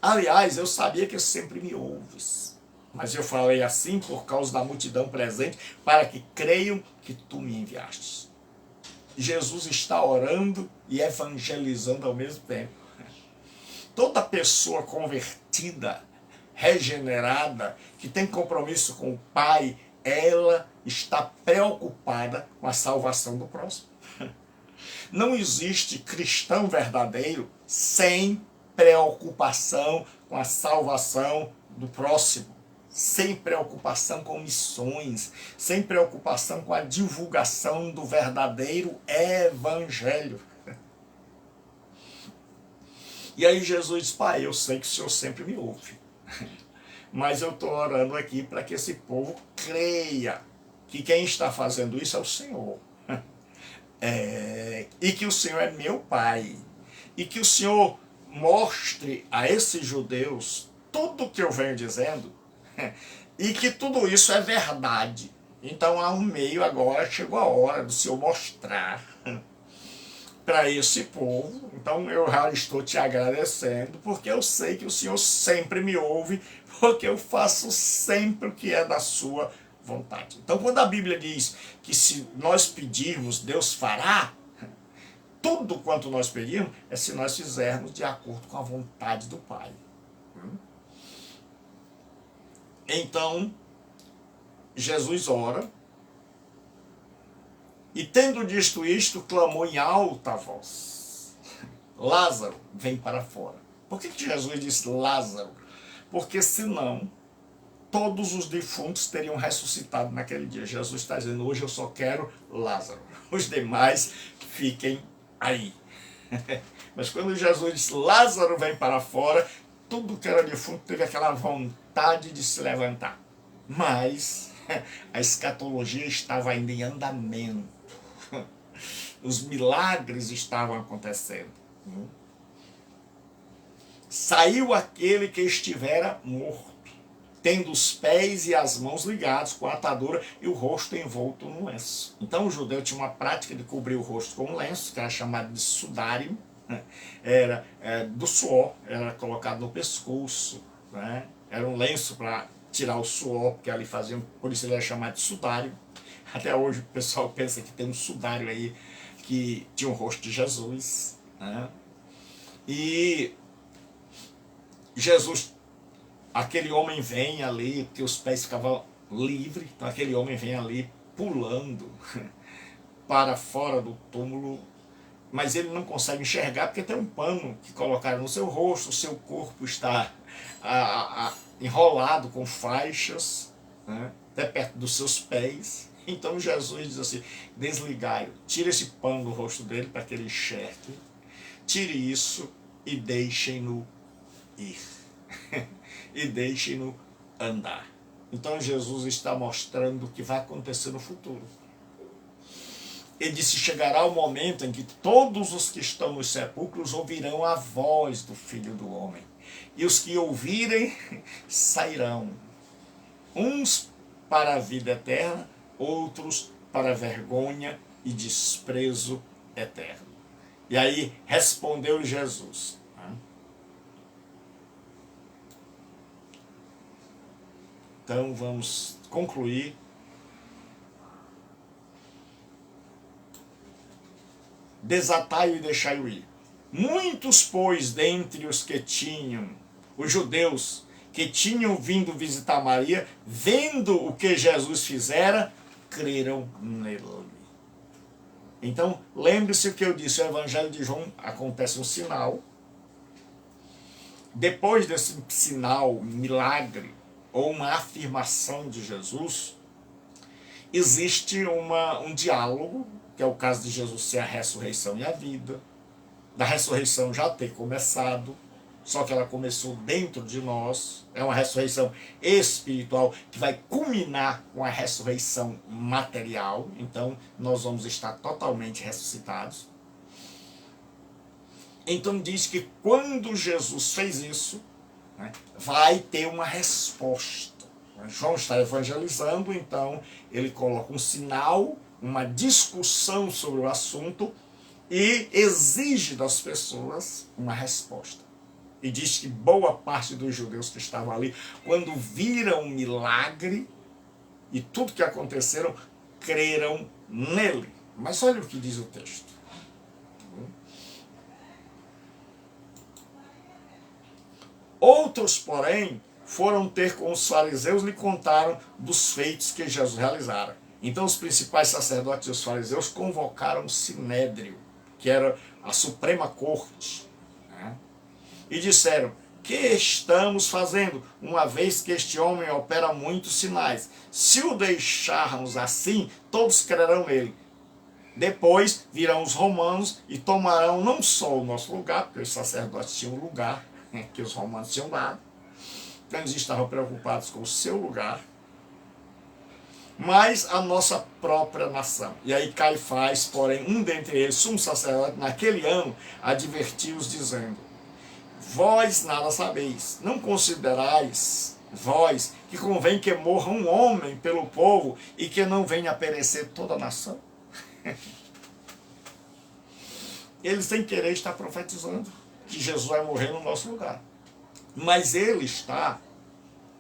Aliás, eu sabia que sempre me ouves, mas eu falei assim por causa da multidão presente, para que creiam que tu me enviastes. Jesus está orando e evangelizando ao mesmo tempo. Toda pessoa convertida, regenerada, que tem compromisso com o Pai, ela está preocupada com a salvação do próximo. Não existe cristão verdadeiro sem preocupação com a salvação do próximo, sem preocupação com missões, sem preocupação com a divulgação do verdadeiro evangelho. E aí Jesus diz: Pai, eu sei que o Senhor sempre me ouve, mas eu estou orando aqui para que esse povo creia que quem está fazendo isso é o Senhor. E que o Senhor é meu Pai. E que o Senhor mostre a esses judeus tudo o que eu venho dizendo, e que tudo isso é verdade. Então há um meio agora, chegou a hora do Senhor mostrar para esse povo. Então eu já estou te agradecendo, porque eu sei que o Senhor sempre me ouve, porque eu faço sempre o que é da sua vontade. Então quando a Bíblia diz que se nós pedirmos, Deus fará, tudo quanto nós pedimos é se nós fizermos de acordo com a vontade do Pai. Então Jesus ora, e tendo dito isto, clamou em alta voz: Lázaro, vem para fora. Por que Jesus disse Lázaro? Porque senão todos os defuntos teriam ressuscitado naquele dia. Jesus está dizendo: hoje eu só quero Lázaro, os demais fiquem aí. Mas quando Jesus disse Lázaro, vem para fora, tudo que era defunto teve aquela vontade de se levantar. Mas a escatologia estava ainda em andamento. Os milagres estavam acontecendo. Saiu aquele que estivera morto, tendo os pés e as mãos ligados com a atadura e o rosto envolto num lenço. Então o judeu tinha uma prática de cobrir o rosto com um lenço, que era chamado de sudário. Era do suor, era colocado no pescoço, né? Era um lenço para tirar o suor, porque ali faziam, por isso ele era chamado de sudário. Até hoje o pessoal pensa que tem um sudário aí que tinha o rosto de Jesus, né? E Jesus aquele homem vem ali, porque os pés ficavam livres, então aquele homem vem ali pulando para fora do túmulo, mas ele não consegue enxergar porque tem um pano que colocaram no seu rosto, o seu corpo está enrolado com faixas, né, até perto dos seus pés. Então Jesus diz assim: desligai-o, tira esse pano do rosto dele para que ele enxergue, tire isso e deixem-no ir. E deixem-no andar. Então Jesus está mostrando o que vai acontecer no futuro. Ele disse: chegará o momento em que todos os que estão nos sepulcros ouvirão a voz do Filho do Homem. E os que ouvirem sairão, uns para a vida eterna, outros para a vergonha e desprezo eterno. E aí respondeu Jesus. Então vamos concluir. Desatai-o e deixai-o ir. Muitos, pois, dentre os que tinham, os judeus, que tinham vindo visitar Maria, vendo o que Jesus fizera, creram nele. Então, lembre-se o que eu disse, o Evangelho de João acontece um sinal. Depois desse sinal, milagre, ou uma afirmação de Jesus, existe um diálogo, que é o caso de Jesus ser a ressurreição e a vida, da ressurreição já ter começado, só que ela começou dentro de nós, é uma ressurreição espiritual que vai culminar com a ressurreição material, então nós vamos estar totalmente ressuscitados. Então diz que quando Jesus fez isso, né, vai ter uma resposta. João está evangelizando, então ele coloca um sinal, uma discussão sobre o assunto e exige das pessoas uma resposta. E diz que boa parte dos judeus que estavam ali, quando viram o milagre e tudo que aconteceram, creram nele. Mas olha o que diz o texto. Outros, porém, foram ter com os fariseus e lhe contaram dos feitos que Jesus realizara. Então os principais sacerdotes e os fariseus convocaram o Sinédrio, que era a Suprema Corte, né? E disseram: que estamos fazendo, uma vez que este homem opera muitos sinais? Se o deixarmos assim, todos crerão nele. Depois virão os romanos e tomarão não só o nosso lugar, porque os sacerdotes tinham um lugar, né, que os romanos tinham dado, então eles estavam preocupados com o seu lugar, mas a nossa própria nação. E aí Caifás, porém, um dentre eles, sumo sacerdote, naquele ano, advertiu-os dizendo: vós nada sabeis, não considerais, vós, que convém que morra um homem pelo povo e que não venha a perecer toda a nação? Ele sem querer está profetizando que Jesus vai morrer no nosso lugar. Mas ele está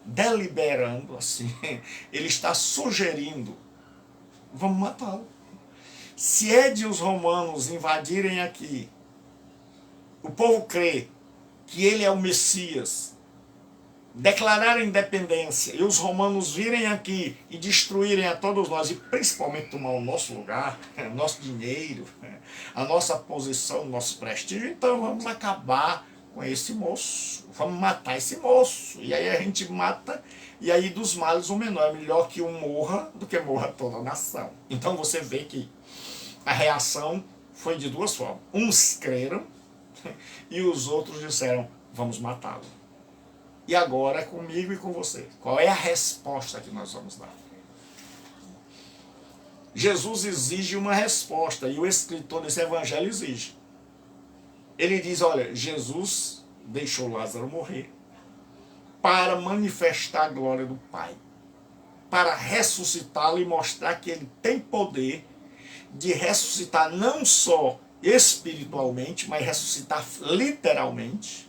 deliberando assim, ele está sugerindo: vamos matá-lo. Se é de os romanos invadirem aqui, o povo crê que ele é o Messias, declarar a independência e os romanos virem aqui e destruírem a todos nós, e principalmente tomar o nosso lugar, nosso dinheiro, a nossa posição, nosso prestígio, então vamos acabar com esse moço, vamos matar esse moço. E aí a gente mata, e aí dos males o menor. É melhor que um morra do que morra toda a nação. Então você vê que a reação foi de duas formas. Uns creram e os outros disseram: vamos matá-lo. E agora é comigo e com você. Qual é a resposta que nós vamos dar? Jesus exige uma resposta, e o escritor desse evangelho exige. Ele diz: olha, Jesus deixou Lázaro morrer para manifestar a glória do Pai, para ressuscitá-lo e mostrar que ele tem poder de ressuscitar não só espiritualmente, mas ressuscitar literalmente.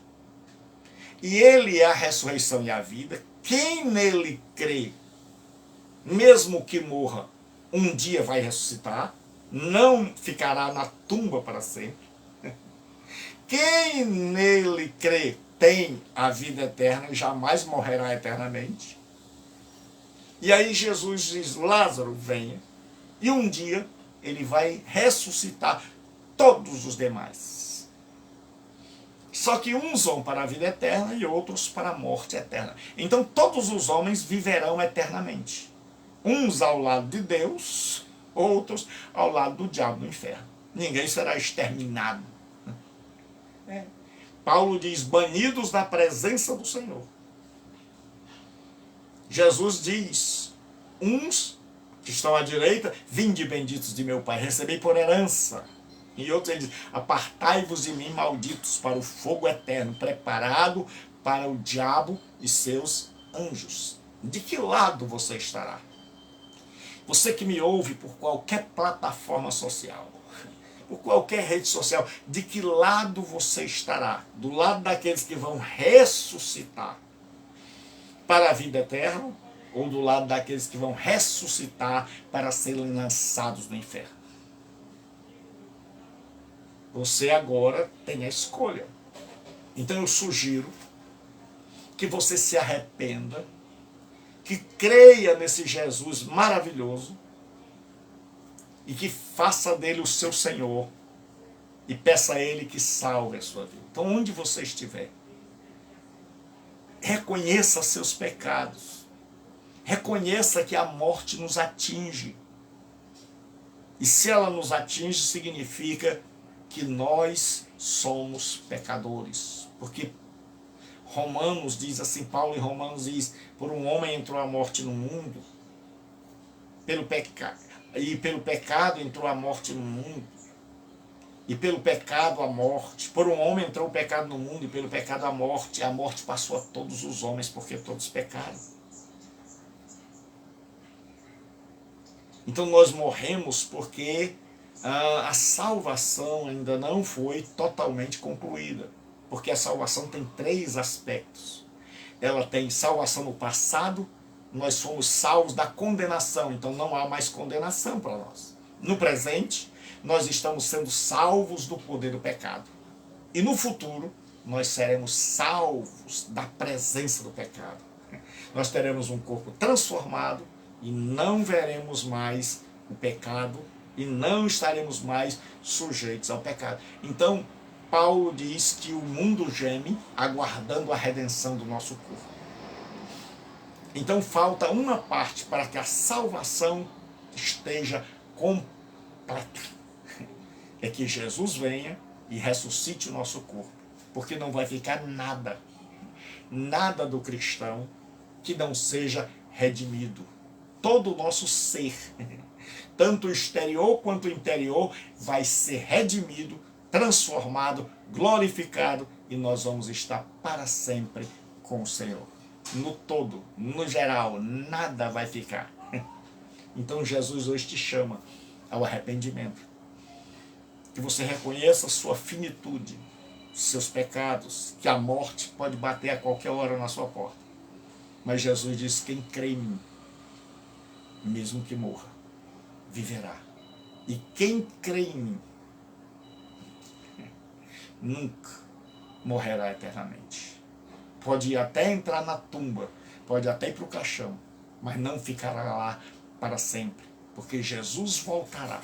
E ele é a ressurreição e a vida. Quem nele crê, mesmo que morra, um dia vai ressuscitar, não ficará na tumba para sempre. Quem nele crê tem a vida eterna e jamais morrerá eternamente. E aí Jesus diz, Lázaro, venha. E um dia ele vai ressuscitar todos os demais. Só que uns vão para a vida eterna e outros para a morte eterna. Então todos os homens viverão eternamente. Uns ao lado de Deus, outros ao lado do diabo no inferno. Ninguém será exterminado. Paulo diz, banidos da presença do Senhor. Jesus diz, uns que estão à direita, vinde benditos de meu Pai, recebei por herança. E outros ele diz, apartai-vos de mim, malditos, para o fogo eterno, preparado para o diabo e seus anjos. De que lado você estará? Você que me ouve por qualquer plataforma social, por qualquer rede social, de que lado você estará? Do lado daqueles que vão ressuscitar para a vida eterna, ou do lado daqueles que vão ressuscitar para serem lançados no inferno? Você agora tem a escolha. Então eu sugiro que você se arrependa, que creia nesse Jesus maravilhoso e que faça dele o seu Senhor e peça a ele que salve a sua vida. Então onde você estiver, reconheça seus pecados, reconheça que a morte nos atinge. E se ela nos atinge, significa que nós somos pecadores. Porque Romanos diz assim, Paulo em Romanos diz, por um homem entrou a morte no mundo, pelo pecado entrou a morte no mundo, e pelo pecado a morte. Por um homem entrou o pecado no mundo, e pelo pecado a morte passou a todos os homens, porque todos pecaram. Então nós morremos porque a salvação ainda não foi totalmente concluída. Porque a salvação tem 3 aspectos. Ela tem salvação no passado, nós fomos salvos da condenação, então não há mais condenação para nós. No presente, nós estamos sendo salvos do poder do pecado. E no futuro, nós seremos salvos da presença do pecado. Nós teremos um corpo transformado e não veremos mais o pecado e não estaremos mais sujeitos ao pecado. Então, Paulo diz que o mundo geme aguardando a redenção do nosso corpo. Então falta uma parte para que a salvação esteja completa. É que Jesus venha e ressuscite o nosso corpo. Porque não vai ficar nada do cristão que não seja redimido. Todo o nosso ser, tanto o exterior quanto o interior, vai ser redimido, transformado, glorificado, e nós vamos estar para sempre com o Senhor. No todo, no geral, nada vai ficar. Então Jesus hoje te chama ao arrependimento. Que você reconheça a sua finitude, seus pecados, que a morte pode bater a qualquer hora na sua porta. Mas Jesus diz, quem crê em mim, mesmo que morra, viverá. E quem crê em mim, nunca morrerá eternamente. Pode até entrar na tumba, pode até ir para o caixão, mas não ficará lá para sempre, porque Jesus voltará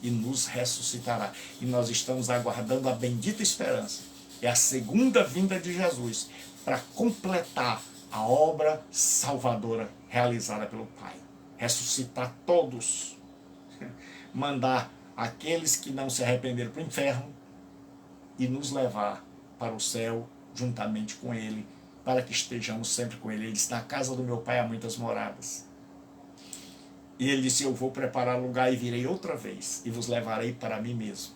e nos ressuscitará. E nós estamos aguardando a bendita esperança. É a segunda vinda de Jesus para completar a obra salvadora realizada pelo Pai. Ressuscitar todos, mandar aqueles que não se arrependeram para o inferno e nos levar para o céu juntamente com Ele, para que estejamos sempre com Ele. Ele disse, na casa do meu Pai há muitas moradas. E Ele disse, eu vou preparar lugar e virei outra vez, e vos levarei para mim mesmo.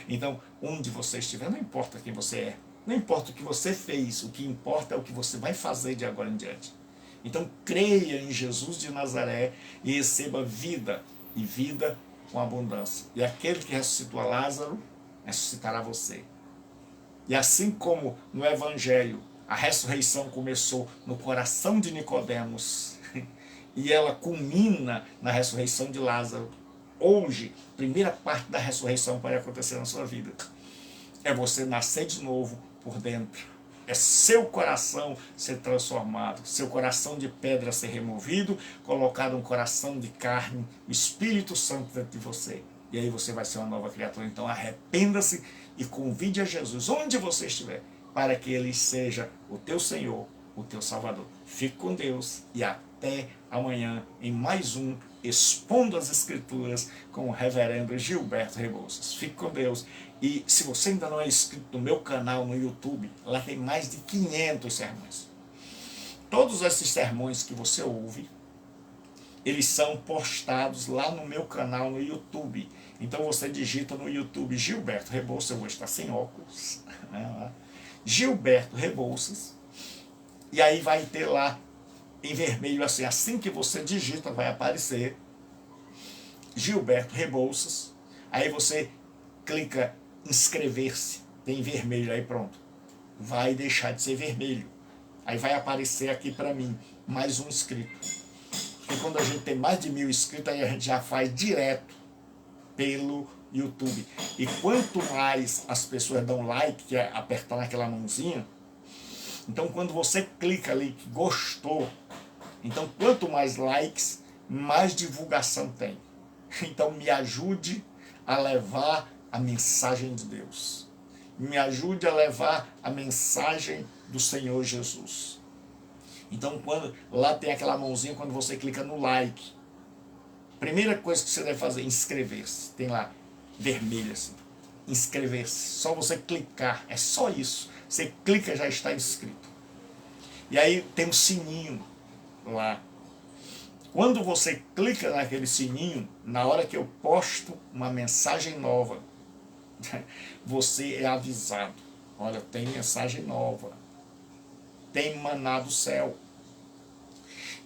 Então, onde você estiver, não importa quem você é, não importa o que você fez, o que importa é o que você vai fazer de agora em diante. Então, creia em Jesus de Nazaré e receba vida, e vida com abundância. E aquele que ressuscitou a Lázaro, ressuscitará você. E assim como no Evangelho a ressurreição começou no coração de Nicodemos e ela culmina na ressurreição de Lázaro, hoje, primeira parte da ressurreição pode acontecer na sua vida. É você nascer de novo por dentro. é seu coração ser transformado, seu coração de pedra ser removido, colocar um coração de carne, o Espírito Santo dentro de você. E aí você vai ser uma nova criatura. Então arrependa-se e convide a Jesus, onde você estiver, para que Ele seja o teu Senhor, o teu Salvador. Fique com Deus e até amanhã em mais um Expondo as Escrituras com o reverendo Gilberto Rebouças. Fique com Deus. E se você ainda não é inscrito no meu canal no YouTube, lá tem mais de 500 sermões. Todos esses sermões que você ouve, eles são postados lá no meu canal no YouTube. Então você digita no YouTube Gilberto Rebouças, eu vou estar sem óculos, né? Gilberto Rebouças, e aí vai ter lá em vermelho assim que você digita vai aparecer Gilberto Rebouças, aí você clica inscrever-se, tem vermelho aí, pronto, vai deixar de ser vermelho, aí vai aparecer aqui para mim mais um inscrito, e quando a gente tem mais de 1000 inscritos, aí a gente já faz direto pelo YouTube, e quanto mais as pessoas dão like, que é apertar naquela mãozinha, então quando você clica ali que gostou, então quanto mais likes, mais divulgação tem. Então me ajude a levar a mensagem de Deus. Me ajude a levar a mensagem do Senhor Jesus. Então quando lá tem aquela mãozinha, quando você clica no like, primeira coisa que você deve fazer é inscrever-se. Tem lá vermelho assim, inscrever-se. Só você clicar, é só isso. Você clica, já está inscrito. E aí tem um sininho lá. Quando você clica naquele sininho, na hora que eu posto uma mensagem nova, você é avisado. Olha, tem mensagem nova. Tem maná do céu.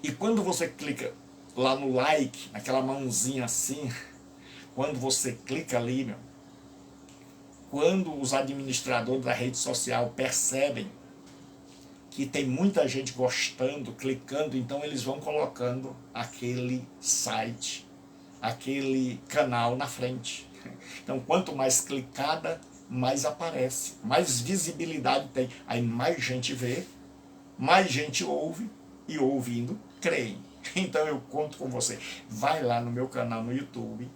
E quando você clica lá no like, naquela mãozinha assim, quando você clica ali, meu, quando os administradores da rede social percebem que tem muita gente gostando, clicando, então eles vão colocando aquele site, aquele canal na frente. Então quanto mais clicada, mais aparece, mais visibilidade tem. Aí mais gente vê, mais gente ouve, e ouvindo, creem. Então eu conto com você. Vai lá no meu canal no YouTube,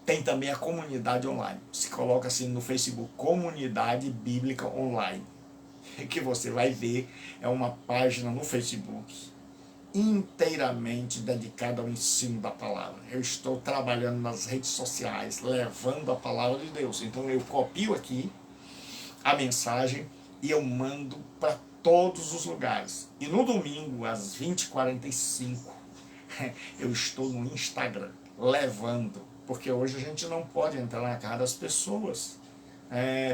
tem também a comunidade online. Se coloca assim no Facebook, Comunidade Bíblica Online. Que você vai ver, é uma página no Facebook inteiramente dedicada ao ensino da palavra. Eu estou trabalhando nas redes sociais, levando a palavra de Deus. Então eu copio aqui a mensagem e eu mando para todos os lugares. E no domingo, às 20h45, eu estou no Instagram, levando, porque hoje a gente não pode entrar na casa das pessoas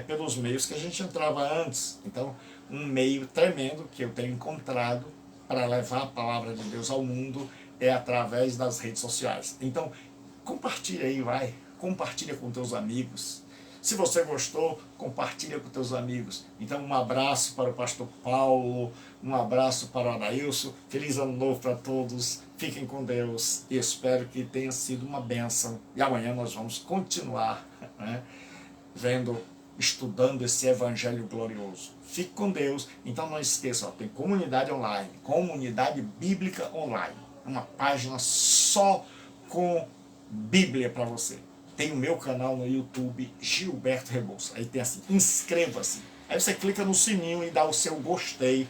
pelos meios que a gente entrava antes. Então, um meio tremendo que eu tenho encontrado para levar a palavra de Deus ao mundo é através das redes sociais. Então, compartilha aí, vai. Compartilha com teus amigos. Se você gostou, compartilha com teus amigos. Então, um abraço para o pastor Paulo, um abraço para o Adailson. Feliz ano novo para todos. Fiquem com Deus e espero que tenha sido uma bênção. E amanhã nós vamos continuar, né, estudando esse evangelho glorioso. Fique com Deus. Então não esqueça, ó, tem comunidade online, comunidade bíblica online, uma página só com Bíblia para você. Tem o meu canal no YouTube, Gilberto Rebouças. Aí tem assim, inscreva-se. Aí você clica no sininho e dá o seu gostei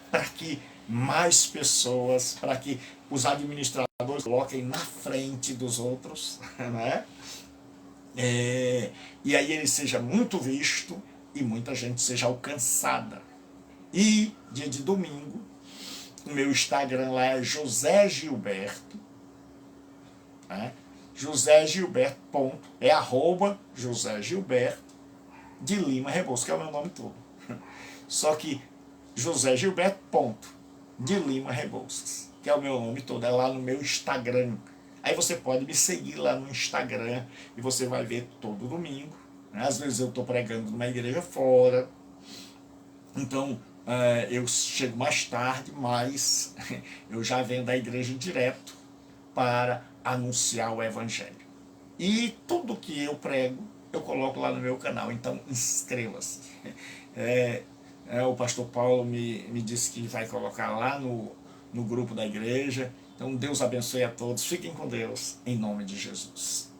para que mais pessoas, para que os administradores coloquem na frente dos outros, né? E aí ele seja muito visto e muita gente seja alcançada. E dia de domingo, o meu Instagram lá é José Gilberto, né? José Gilberto, ponto, @ José Gilberto de Lima Rebouças, que é o meu nome todo. Só que José Gilberto, ponto, de Lima Rebouças, que é o meu nome todo, é lá no meu Instagram. Aí você pode me seguir lá no Instagram e você vai ver todo domingo, né? Às vezes eu estou pregando numa igreja fora, então eu chego mais tarde, mas eu já venho da igreja direto para anunciar o evangelho. E tudo que eu prego, eu coloco lá no meu canal, então inscreva-se. O pastor Paulo me disse que vai colocar lá no grupo da igreja. Então Deus abençoe a todos. Fiquem com Deus, em nome de Jesus.